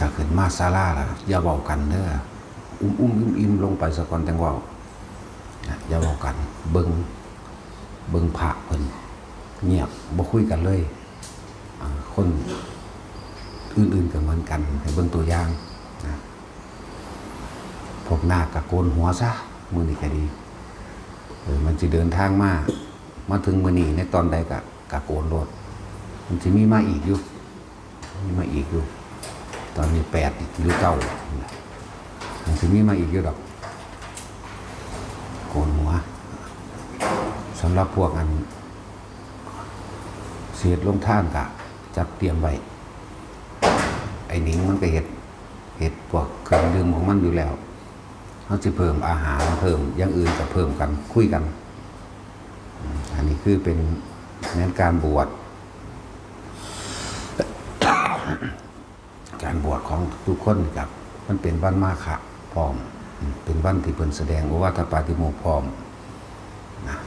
ถ้าขึ้นมาศาลาล่ะอย่าเว้ากันเด้ออิ่มลงไปซะก่อนจังเว้าอย่าเว้ากันเบิ่งพระเพิ่นเงียบบ่คุยกันเลยคนอื่นๆก็เหมือนกันให้เบิ่งตัวอย่างนะพวกนาคก็โกนหัวซะมื้อนี้ก็ดีมันสิเดินทางมาถึงมื้อนี้ในตอนใดก็โกนโลดมันสิมีมาอีกอยู่ตอนนี้8หรือ9มันสิมีมาอีกอยู่ดอกโกนหัวสำหรับพวกอันเศษลงท่านก็จัดเตรียมไว้ไอ้หนิงมันก็เฮ็ดพวกเครื่องดื่มของมันอยู่แล้วเขาจะเพิ่มอาหารเพิ่มอย่างอื่นก็เพิ่มกันคุยกันอันนี้คือเป็นแม้นการบวช การบวชของทุกคนกับมันเป็นวันมาฆะพร้อมเป็นวันที่เพิ่นแสดงโอวาทปาติโมกข์พร้อมนะ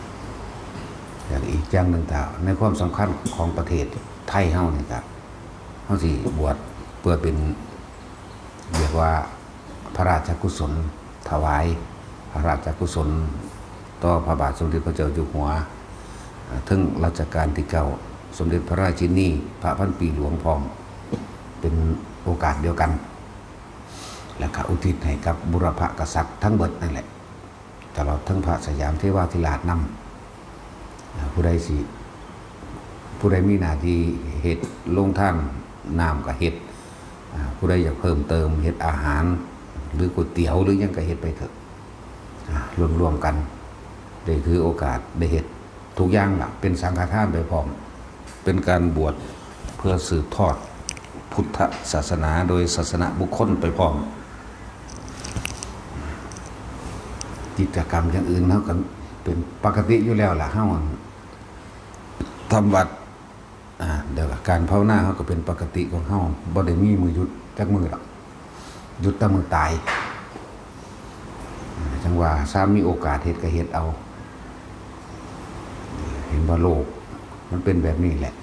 อย่างอีกอย่างหนึ่งแต่ในความสำคัญของประเทศไทยเฮานี่ครับเฮาสิบวชเพื่อเป็นเรียกว่าพระราชกุศลถวายพระราชกุศลต่อพระบาทสมเด็จพระเจ้าอยู่หัวถึงรัชกาลที่9สมเด็จพระราชินีพระพันปีหลวงพร้อมเป็นโอกาสเดียวกันและก็อุทิศให้กับบุรพกษัตริย์ทั้งเบิดนั่นแหละตลอดทั้งพระสยามเทวาธิราชนำผู้ใดมีหน้าที่เฮ็ดลงท่านน้ำก็เฮ็ดผู้ใดอยากเพิ่มเติมเฮ็ดอาหารหรือก๋วยเตี๋ยวหรือยังก็เฮ็ดไปเถอะรวมกันได้คือโอกาสได้เฮ็ดทุกอย่างล่ะเป็นสังฆทานไปพร้อมเป็นการบวชเพื่อสืบทอดพุทธศาสนาโดยศาสนาบุคคลไปพร้อมกิจกรรมอย่างอื่นเขาก็เป็นปกติอยู่แล้วล่ะเฮาทำวัดเดี๋ยวการภาวนาเขาก็เป็นปกติของเฮาบ่ได้มีมือหยุดจักมือหรอกหยุดแต่มือตายจังว่าซ้ำมีโอกาสเฮ็ดก็เฮ็ดเอาเห็นว่าโลกมันเป็นแบบนี้แหละ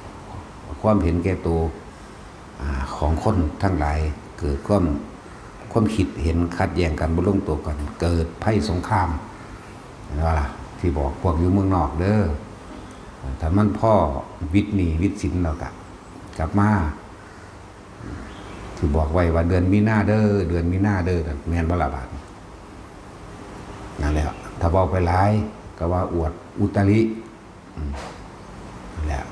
ความเห็นแก่ตัวของคนทั้งหลายเกิดความคิดเห็นขัดแย้งกันบ่ลงตัวกันเกิดภัยสงครามว่าที่บอกพวกอยู่เมืองนอกเด้อถ้ามันพ่อวิทย์หนี้วิทย์สินเรากลับมาที่บอกไว้ว่าเดือนมีนาเด้อแม่นบ่ล่ะบาดนั่นแหละถ้าบอกไปหลายก็ว่าอวดอุตรินั่นแหละ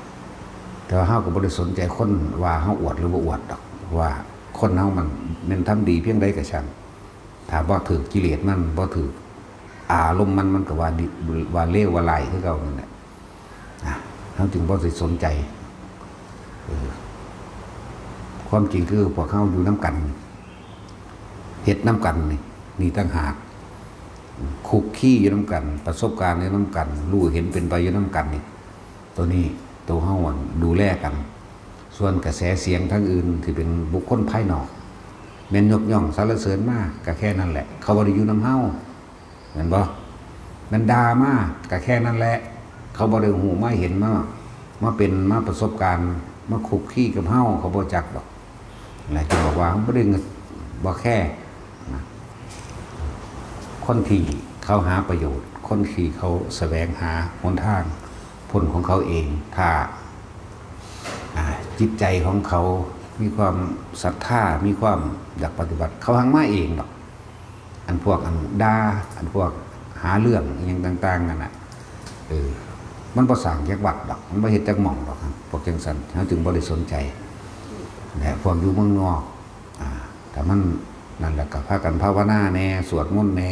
แต่ว่าเฮาก็บ่ได้สนใจคนว่าเฮาอวดหรือบ่อวดดอกว่าคนเฮามันทำดีเพียงใดก็ช่างถ้าบ่ถูกกิเลสมันบ่ถูกอารมณ์มันก็ว่าเลวว่าร้ายคือเก่านั่นแหละเฮาจึงบ่ได้สนใจความจริงคือพวกเฮาอยู่น้ำกันเฮ็ดน้ำกันนี่ต่างหากคุกคีอยู่น้ำกันประสบการณ์อยู่น้ำกันรู้เห็นเป็นไปอยู่น้ำกันนี่ตัวนี้ตัวเฮาดูแลกันส่วนกระแสเสียงทั้งอื่นที่เป็นบุคคลภายนอกแม่นยกย่องสรรเสริญมากก็แค่นั้นแหละเขาบ่ได้อยู่นำเฮาเห็นบ่แม่นด่ามากก็แค่นั้นแหละเขาบ่ได้หูมาเห็นมาเป็นมาประสบการณ์มาคุกคีกับเฮาเขาบ่จักดอกแล้วจึงบอกว่าบ่ได้บ่แค่คนที่เขาหาประโยชน์คนที่เขาแสวงหาหนทางผลของเขาเองถ้าจิตใจของเขามีความศรัทธามีความอยากปฏิบัติเขาหังมาเองดอกอันพวกอันด่าอันพวกหาเรื่องอย่างต่างๆนั่นน่ะมันบ่สร้างจักวัดดอกมันบ่เฮ็ดจักหม่องดอกครับพวกจังซั่นเฮาจึงบ่ได้สนใจแต่พวกอยู่เมืองนอกแต่มันนั่นแหละก็พากันภาวนาแน่สวดมนต์แน่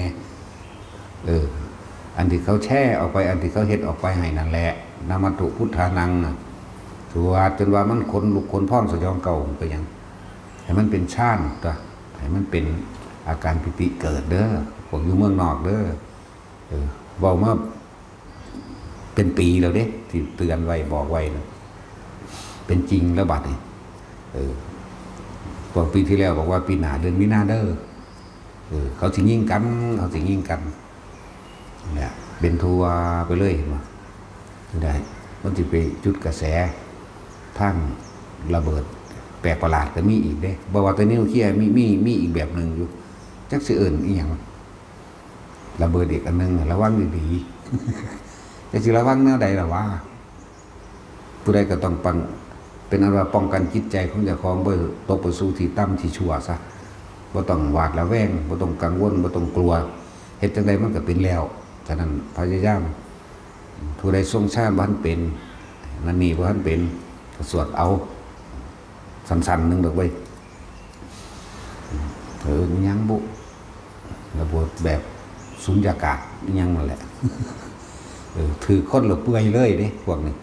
อันที่เขาแช่ออกไปอันที่เขาเฮ็ดออกไปให้นั่นแหละนามัตถุพุทธานังสวดจนว่ามันขนลุกขนพองสยองเก่าไปยังให้มันเป็นฌานตัวให้มันเป็นอาการปิติเกิดเด้อพวกอยู่เมืองนอกเด้อเว้ามาเป็นปีแล้วเด้ที่เตือนไว้บอกไว้นะเป็นจริงแล้วบัดนี้พวกปีที่แล้วบอกว่าปีหน้าเดือนมีนาเด้อเขาสิยิงกันเนี่ยเป็นทัวร์ไปเลยมาได้มันจะไปจุดกระแสทางระเบิด แปลกประหลาดก็มีอีกเด้บ่ว่าแต่นิวเคลียร์มีอีกแบบหนึ่งอยู่จักสิเอิ้นอีหยังระเบิดอีกอันนึงระวังดีๆจักสิระวังแนวใดล่ะวะผู้ใดก็ต้องเป็นอันว่าป้องกันจิตใจของเจ้าของบ่ตกไปสู่ที่ต่ำที่ชั่วซะบ่ต้องหวาดระแวงบ่ต้องกังวลบ่ต้องกลัวเฮ็ดจังไดมันก็เป็นแล้วฉะนั้นพยายามผู้ใดทรงชาติบ่ทันเป็นนั่นนี่บ่ทันเป็นก็สวดเอาสั้นๆนึงดอกเว้ยยังบุระบบแบบสุญญากาศยังนั่นแหละถือคนหลบเปื่อยเลยเด้พวกนี้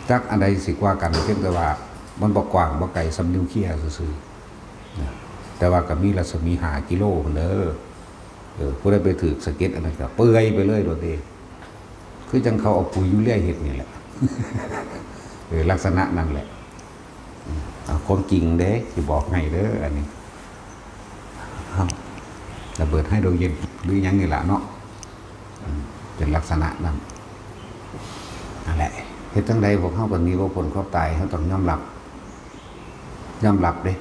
จักอันใดสิกว่ากันเพียงแต่ว่ามันบ่กว้างบ่ไกลสำนิวเคลียร์ซื่อๆแต่ว่าก็มีรัศมี5กิโลพุ่นเด้อผู้ใดไปถือสะเก็ดอันนั้นก็เปื่อยไปเลยโดดเด้คือจังเขาเอาปุ๋ยยูเรียเฮ็ดนี่แหละลักษณะนั่นแหละความจริงเด้สิบอกให้เด้ออันนี้ระเบิดให้โดยเย็นหรือยังนี่แหละเนาะเป็นลักษณะนั้นนั่นแหละเฮ็ดจังใดพวกเฮาก็หนีบ่พ้นความตายเฮาต้องยอมรับเด้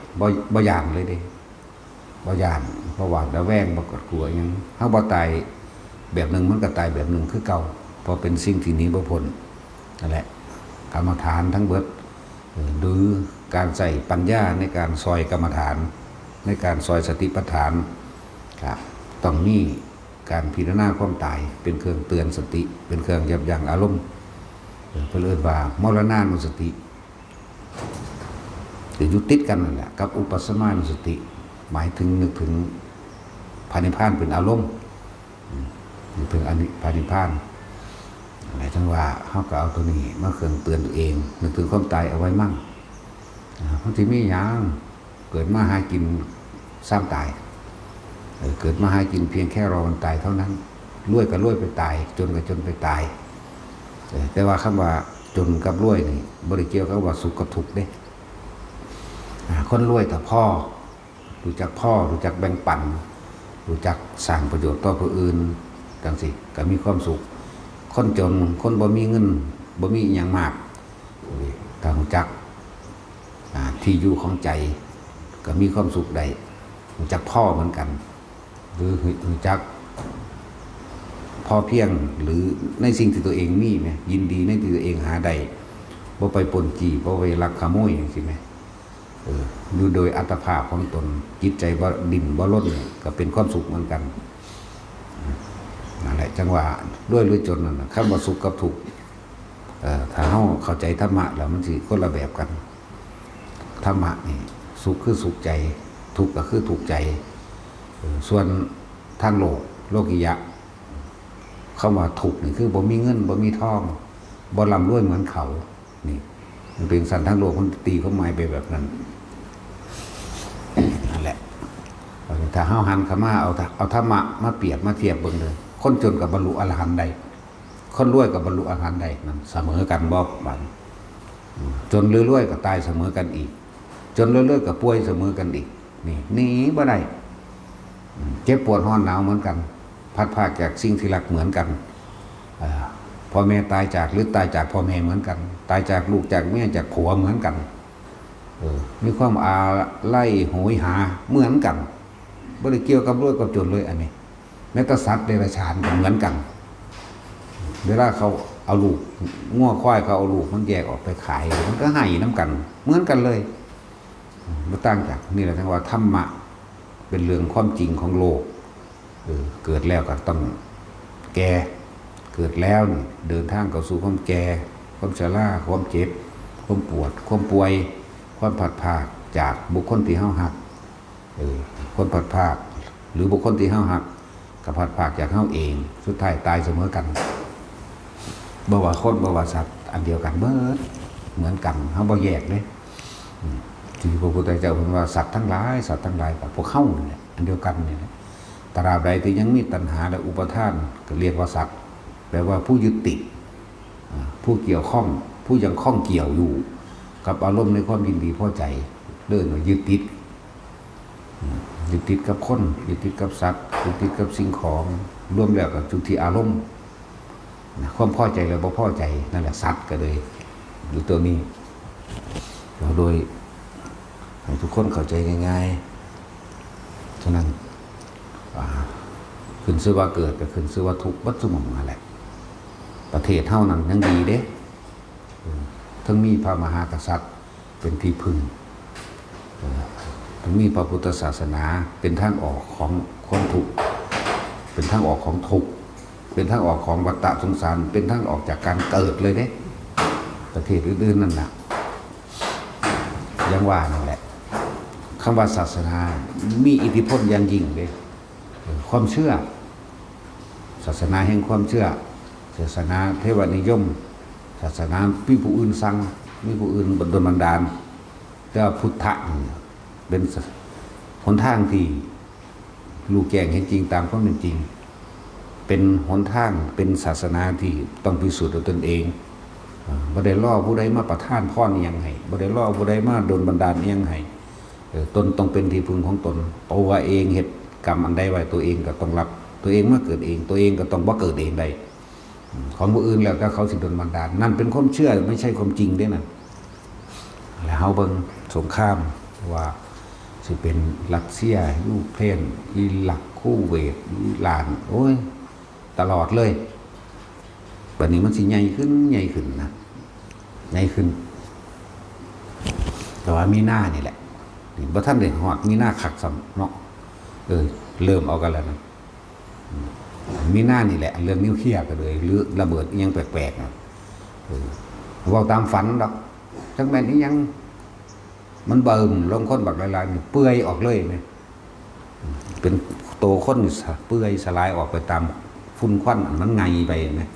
บ่ย่านเลยเด้บ่ย่านเพราะว่าระแวงบ่กดกลัวหยังเฮาบ่ตายแบบนึงมันก็ตายแบบนึงคือเก่าเพราะเป็นสิ่งที่หนีบ่พ้นนั่นแหละกรรมฐานทั้งเบิดหรือการใส่ปัญญาในการซอยกรรมฐานในการซอยสติปัฏฐานครับต้องมีการพิจารณาความตายเป็นเครื่องเตือนสติเป็นเครื่องยับยั้งอารมณ์เพื่อเรียกว่ามรณานุสติหรือยุติดกันนั่นแหละกับอุปสมานุสติหมายถึงนึกถึงพานิพานเป็นอารมณ์นึกถึงพานิพานหมายถึงว่าเขาก็เอาตัวนี้มาเครื่องเตือนตัวเองนึกถึงความตายเอาไว้มั่งบางทีมีอย่างเกิดมาหากินสร้างตายเกิดมาหากินเพียงแค่รอวันตายเท่านั้นรวยก็รวยไปตายจนก็จนไปตายแต่ว่าคำว่าจนกับรวยนี่บริเกี่ยวกับว่าสุขกับทุกข์เด้คนรวยแต่พ่อรู้จักแบ่งปันรู้จักสร้างประโยชน์ต่อผู้อื่นจังสิก็มีความสุขคนจนคนบ่มีเงินบ่มีอย่างมากแต่รู้จักที่อยู่ของใจก็มีความสุขได้รู้จักพ่อเหมือนกันหรือรู้จักพอเพียงหรือในสิ่งที่ตัวเองมีไหมยินดีในที่ตัวเองหาได้บ่ไปปนจี้บ่ไปลักขโมยอย่างสิไหมดูโดยอัตภาพของตนจิตใจบ่ดิ่นบ่ล้นก็เป็นความสุขเหมือนกันนั่นแหละจังหวะด้วยหรือจนนั่นคำว่าสุขกับทุกข์ถ้าเฮาเข้าใจธรรมะแล้วมันสิคนละแบบกันธรรมะนี่สุขคือสุขใจทุกข์ก็คือทุกข์ใจส่วนทางโลกิยะคำว่าทุกข์นี่คือบ่มีเงินบ่มีทองบ่ร่ำรวยเหมือนเขานี่มันเป็นสันทั้งโลกมันตีเขาหมายไปแบบนั้นนั่นแหละถ้าเฮาหันเข้ามาเอาธรรมะมาเปรียบมาเทียบเบิ่งเลยคนจนกับบรรลุอรหันต์ใดคนรวยกับบรรลุอรหันต์ใดนั่นเสมอกันบ่บัดจนรวยๆก็ตายเสมอกันอีกจนรวยๆก็ป่วยเสมอกันอีกนี่หนีบ่ได้เจ็บปวดร้อนหนาวเหมือนกันพัดพรากจากสิ่งที่รักเหมือนกันพ่อแม่ตายจากหรือตายจากพ่อแม่เหมือนกันตายจากลูกจากแม่จากผัวเหมือนกันมีความอาไล่โหยหาเหมือนกันบ่ได้เกี่ยวกับรวยกับจนเลยอันนี้แม้แต่สัตว์เดรัจฉานก็เหมือนกันเวลาเขาเอาลูกงัวควายเขาเอาลูกมันแยกออกไปขายมันก็ให้น้ำกันเหมือนกันเลยไม่ต่างจากนี่แหละทั้งว่าธรรมะเป็นเรื่องความจริงของโลกเกิดแล้วก็ต้องแก่เกิดแล้วนี่เดินทางเข้าสู่ความแก่ความชราความเจ็บความปวดความป่วยความผัดผากจากบุคคลที่เฮาฮักคนผัดผากหรือบุคคลที่เฮาฮักกับผัดผากจากเฮาเองสุดท้ายตายเสมอกันบ่ว่าคนบ่ว่าสัตว์อันเดียวกันเบิดเหมือนกันเฮาบ่แยกเด้ที่พระพุทธเจ้าเพิ่นว่าสัตว์ทั้งหลายกับพวกเฮานี่แหละอันเดียวกันนี่แหละตราบใดที่ยังมีตัณหาและอุปทานก็เรียกว่าสัตว์แปลว่าผู้ยึดติดผู้เกี่ยวข้องผู้ยังข้องเกี่ยวอยู่กับอารมณ์ในความยินดีพอใจเรื่องว่ายึดติดกับคนยึดติดกับสัตว์ยึดติดกับสิ่งของรวมแล้วกับจุดที่อารมณ์ความพอใจและบ่พอใจนั่นแหละสัตว์ก็เลยอยู่ตัวนี้โดย ให้ทุกคนเข้าใจง่ายๆฉะนั้นขึ้นชื่อว่าเกิดก็ขึ้นชื่อว่าทุกข์วัฏสมองนั่นแหละประเทศเท่านั้นยังดีเด้ทั้งมีพระมหากษัตริย์เป็นที่พึ่งทั้งมีพระพุทธศาสนาเป็นทางออกของความทุกข์เป็นทางออกของทุกข์เป็นทางออกของวัฏสงสารเป็นทางออกจากการเกิดเลยเด้ประเทศอื่นๆนั่นน่ะยังว่านั่นแหละคำว่าศาสนามีอิทธิพลอย่างยิ่งเลยความเชื่อศาสนาแห่งความเชื่อศาสนาเทวนิยมศาสนามีผู้อื่นสั่งมีผู้อื่นบันดาลแต่พุทธะเป็นหนทางที่รู้แจ้งเห็นจริงตามความเป็นจริงเป็นหนทางเป็นศาสนาที่ต้องพิสูจน์ด้วยตนเองบ่ได้ล่อผู้ใดมาประทานพรยังให้บ่ได้ล่อผู้ใดมาโดนบันดาลยังให้ตนต้องเป็นที่พึ่งของตนตัวเองเหตุกรรมอันใดไว้ตัวเองก็ต้องรับตัวเองมาเกิดเองตัวเองก็ต้องบ่เกิดเองได้ของผู้อื่นแล้วก็เขาสิโดนบันดาลนั่นเป็นความเชื่อไม่ใช่ความจริงเด้นั่นแล้วเฮาเบิ่งสงครามว่าสิเป็นรัสเซียยูเครนอิรักคูเวตอิหร่านโอ้ยตลอดเลยบัดนี้มันสิใหญ่ขึ้นนะใหญ่ขึ้นแต่ว่ามีหน้านี่แหละนี่บ่ทันได้ฮอดมีหน้าคักซ้ำเนาะเริ่มเอากันแล้วนะมีหน้านี่แหละเรื่องนิวเคลียร์ก็เลยหรือระเบิดยังแปลกๆนะเว้าตามฝันดอกจังแม่นอีหยังมันเบิ่มลงคนบักหลายๆนี่เปื่อยออกเลยนี่เป็นโตคนนี่เปื่อยสลายออกไปตามฝุ่นควันมันไงไปนะ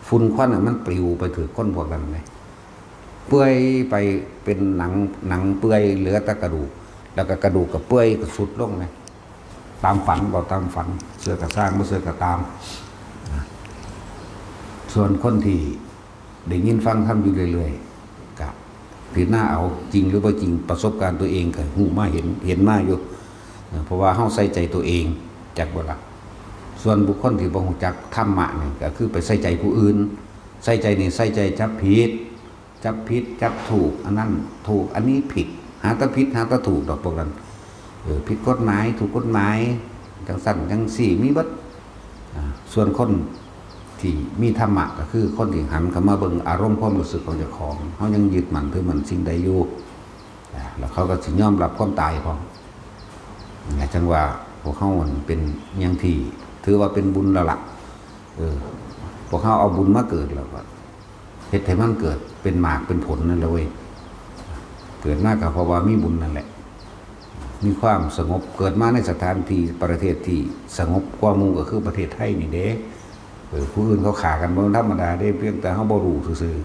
ฝุ่นควันมันปลิวไปถือคนพวกนั้นเลยเปื่อยไปเป็นหนังเปื่อยเหลือแต่กระดูกแล้วก็กระดูกกับเปื่อยก็สุดลงเลยตามฝันบอกตามฝันเสื้อกระสร้างไม่เสื้อกระตามส่วนคนที่ได้ยินฟังทำอยู่เรื่อยๆกับถือหน้าเอาจริงหรือว่าจริงประสบการณ์ตัวเองกับหูมาเห็นมาอยู่เพราะว่าเฮาใส่ใจตัวเองจากบ่ล่ะส่วนบุคคลที่บ่ฮู้จักธรรมะนี่ก็คือไปใส่ใจผู้อื่นใส่ใจนี่ใส่ใจจับผิดจับถูกอันนั้นถูกอันนี้ผิดหาตะผิดหาตะถูกดอกพวกนั้นผิดกฎหมายถูกกฎหมายจังสั่นจังสี่มีบัดส่วนคนที่มีธรรมะก็คือคนที่หันเข้ามาเบิ่งอารมณ์ความรู้สึกของเจ้าของเขายังยึดมั่นถือมั่นสิ่งใดอยู่แล้วเขาก็สิยอมรับความตายพร้อมจังว่าพวกเขาเป็นอย่างที่ถือว่าเป็นบุญแล้วล่ะพวกเขาเอาบุญมาเกิดแล้วก็เฮ็ดให้มันเกิดเป็นหมากเป็นผลนั่นแหละเว้ยเกิดมาก็เพราะว่ามีบุญนั่นแหละมีความสงบเกิดมาในสถานที่ประเทศที่สงบกว่าหมู่ก็คือประเทศไทยนี่เด้ผู้อื่นเขาขากันบ่ธรรมดาเด้เพียงแต่เฮาบ่รู้ซื่อ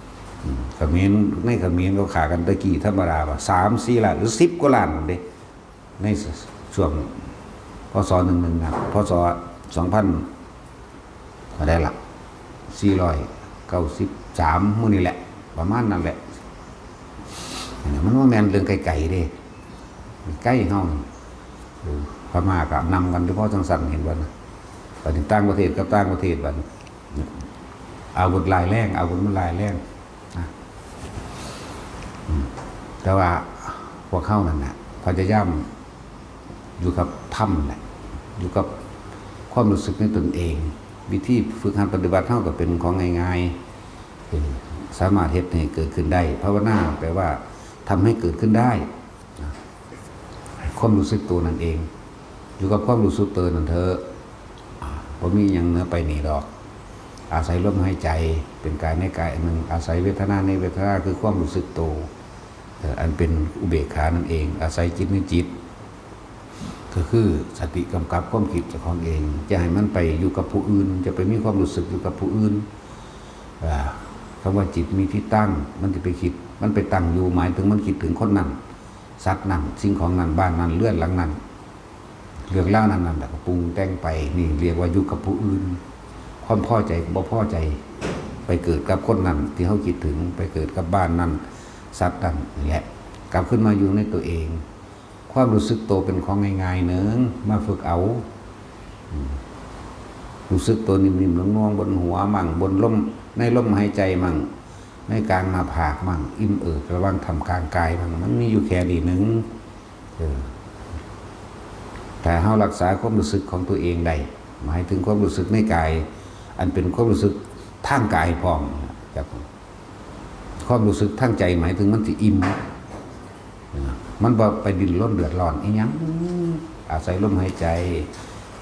ๆเขมรในเขมรเขาขากันตะกี้ธรรมดาว่า 3-4 ล้านหรือ10กว่าล้านเด้ในช่วงพศ11นะพศ2000ก็ได้ละ493มื้อนี้แหละประมาณนั้นแหละมันว่าแม่นเรื่องไกลๆเด้ใกล้เฮาพม่าก็นำกันเฉพาะจังซั่นเห็นบ่นะบัดนี้ต่างประเทศกับต่างประเทศบัดอาวุธลายแรงอาวุธมันลายแรงนะแต่ว่าพวกเขานั่นน่ะพยายามอยู่กับธรรมแหละอยู่กับความรู้สึกในตนเองวิธีฝึกหัดปฏิบัติเท่ากับเป็นของง่ายๆสามารถเฮ็ดให้เกิดขึ้นได้ภาวนาแปลว่าทำให้เกิดขึ้นได้ความรู้สึกตัวนั่นเองอยู่กับความรู้สึกตัวนั่นเถอะบ่มีหยังเหนือไปนี่ดอกอาศัยลมหายใจเป็นกายในกายอันหนึ่งอาศัยเวทนาในเวทนาคือความรู้สึกตัวอันเป็นอุเบกขานั่นเองอาศัยจิตในจิตก็คือสติกำกับความคิดเจ้าของเองจะให้มันไปอยู่กับผู้อื่นจะไปมีความรู้สึกอยู่กับผู้อื่นคำว่าจิตมีที่ตั้งมันจะไปคิดมันไปตั้งอยู่หมายถึงมันคิดถึงคนนั้นสัตว์นั้นสิ่งของนั้นบ้านนั้นเลื่อนหลังนั้นเรื่องเล่านั้นแต่ก็ปรุงแต่งไปนี่เรียกว่าอยู่กับผู้อื่นความพอใจบ่พอใจไปเกิดกับคนนั้นที่เขาคิดถึงไปเกิดกับบ้านนั้นสัตว์นั้นนี่แหละกลับขึ้นมาอยู่ในตัวเองความรู้สึกโตเป็นของง่ายๆเนึงมาฝึกเอารู้สึกตัวนิ่มๆลงๆบนหัวมั่งบนลมในลมหายใจมั่ง ในกลางหน้าผากมั่งอิ่มเอิบระวังทำกลางกายมั่งมันมีอยู่แค่ดีหนึ่งแต่เฮารักษาความรู้สึกของตัวเองได้หมายถึงความรู้สึกในกายอันเป็นความรู้สึกทางกายพร้อมครับความรู้สึกทางใจหมายถึงมันสิอิ่มมันบ่ไปดิ้นรนเดือดร้อนอีหยังอาศัยลมหายใจ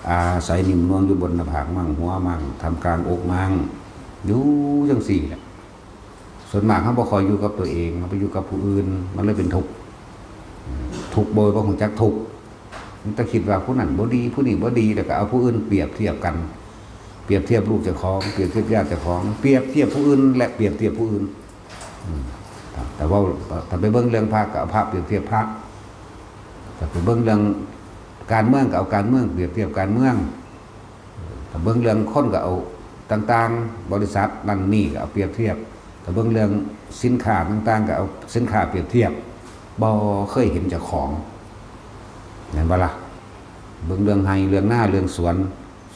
อาศัยนิ่มนวลอยู่บนหน้าผากมั่งหัวมั่งทำกลางอกมั่งอยู่จังสี่แหละส่วนมากเขาบ่คอยอยู่กับตัวเองเขาไปอยู่กับผู้อื่นมันเลยเป็นทุกข์ทุกข์โดยบ่ฮู้จักทุกข์มันต้องคิดว่าผู้นั้นบ่ดีผู้นี้บ่ดีแล้วก็เอาผู้อื่นเปรียบเทียบกันเปรียบเทียบลูกเจ้าของเปรียบเทียบญาติเจ้าของเปรียบเทียบผู้อื่นและเปรียบเทียบผู้อื่นแต่ว่าถ้าไปเบิ่งเรื่องพระก็เอาพระเปรียบเทียบพระถ้าไปเบิ่งเรื่องการเมืองก็เอาการเมืองเปรียบเทียบการเมืองถ้าเบิ่งเรื่องคนก็เอาต่างๆบริษัทนั่นนี่ก็เอาเปรียบเทียบถ้าเบิ่งเรื่องสินค้าต่างๆก็เอาสินค้าเปรียบเทียบบ่เคยเห็นเจ้าของเห็นบ่ล่ะเบิ่งเรื่องไห้เรื่องหน้าเรื่องส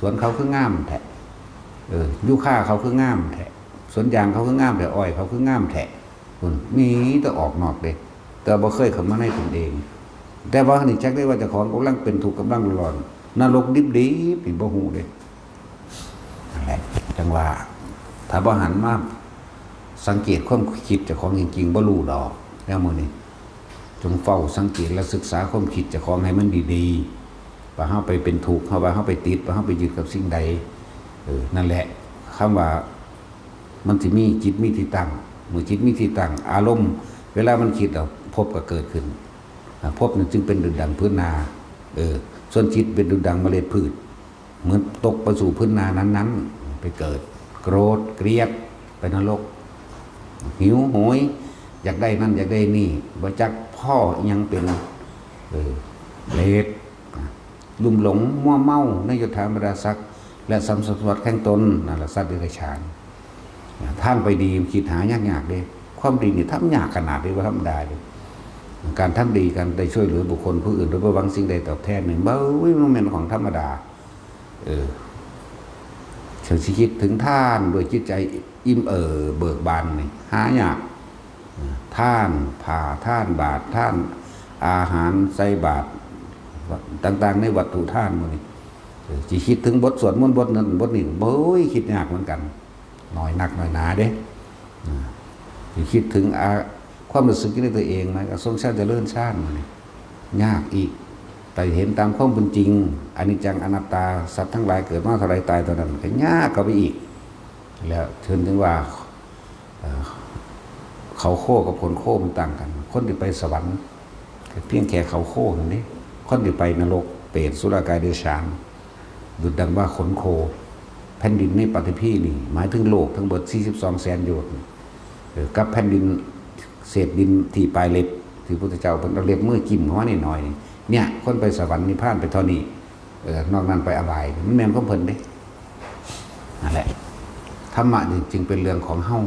วนเขาคืองามแท้ยูคาเขาคืองามแท้สวนยางเขาคืองามแท้อ้อยเขาคืองามแท้คุณมีแต่ออกนอกเด้แต่บ่เคยเข้ามาในตนเองแต่ว่านี่จักได้ว่าเจ้าของกำลังเป็นทุกข์กำลังร้อนนรกดิบนี่บ่ฮู้เด้นั่นแหละจังว่าถ้าบ่หันมาสังเกตความคิดเจ้าของจริงๆบ่รู้ดอกแล้วมื้อนี้จงเฝ้าสังเกตและศึกษาความคิดเจ้าของให้มันดีๆว่าเฮาไปเป็นทุกข์ว่าเฮาไปติดว่าเฮาไปยึดกับสิ่งใดนั่นแหละคำว่ามันสิมีจิตมีที่ตั้งเมื่อจิตมีที่ตั้งอารมณ์เวลามันคิดภพก็เกิดขึ้นภพนั้นจึงเป็นดุจดังพื้นนาส่วนจิตเป็นดุจดังเมล็ดพืชเหมือนตกไปสู่พื้นนานั้นๆไปเกิดโกรธเกลียดไปนรกหิวโหยอยากได้นั่นอยากได้นี่บ่จักพ่อยังเป็นเลดลุ่มหลงมั่วเมาในยถาบรรดาศักดิ์และสัมสวัสดิ์แข่งตนนั่นแหละสัตว์เดรัจฉานทางไปดีคิดหายากๆเด้ความดีนี่ทำยากขนาดนี้ว่าธรรมดาเลยการทำดีกันได้ช่วยเหลือบุคคลผู้อื่นโดยบ่หวังสิ่งใดตอบแทนนี่บ่มันเป็นของธรรมดาเฉยคิดถึงท่านโดยจิตใจอิ่มเบิกบานนี่หายากท่านผ่าท่านบาตรท่านอาหารใส่บาตรต่างๆในวัตถุท่านมื้อนี้สิคิดถึงบทสวดมนต์บทนั้นบทนี้บ่คิดยากเหมือนกันน้อยนักน้อยหนาเด้สิคิดถึงความรู้สึกในตัวเองนะทรงชาติเจริญชาติมันยากอีกแต่เห็นตามความเป็นจริงอนิจจังอนัตตาสัตว์ทั้งหลายเกิดมาเท่าไรตายเท่านั้นก็ยากเข้าไปอีกแล้วถึงว่าเขาโค้กับคนโค้มันต่างกันคนที่ไปสวรรค์เพียงแค่เขาโค้นั่นนี่คนที่ไปนรกเปรตสุรกายเดรัจฉานดุจดังว่าขนโคแผ่นดินในปฐพีนี่หมายถึงโลกทั้งหมด42 แสนโยชน์กับแผ่นดินเศษดินที่ปลายเล็บที่พระพุทธเจ้าเพิ่นเอาเล็บมือจิ้มเข้ามานิดหน่อยเนี่ยคนไปสวรรค์นิพพานไปเท่านี้นอกนั้นไปอบายมันแม่นของเพิ่นเด้นั่นแหละธรรมะนี่จึงเป็นเรื่องของเฮา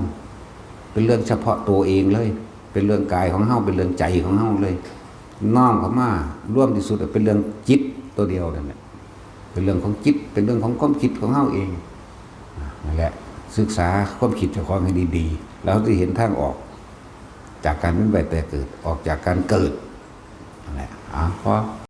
เป็นเรื่องเฉพาะตัวเองเลยเป็นเรื่องกายของเฮาเป็นเรื่องใจของเฮาเลยน้อมเข้ามาร่วมที่สุดเป็นเรื่องจิตตัวเดียวนั่นแหละเป็นเรื่องของจิตเป็นเรื่องของความคิดของเฮาเองนั่นแหละศึกษาความคิดเจ้าของให้ดีๆแล้วจะเห็นทางออกจากการเป็นไปแต่เกิดออกจากการเกิดนั่นแหละพอ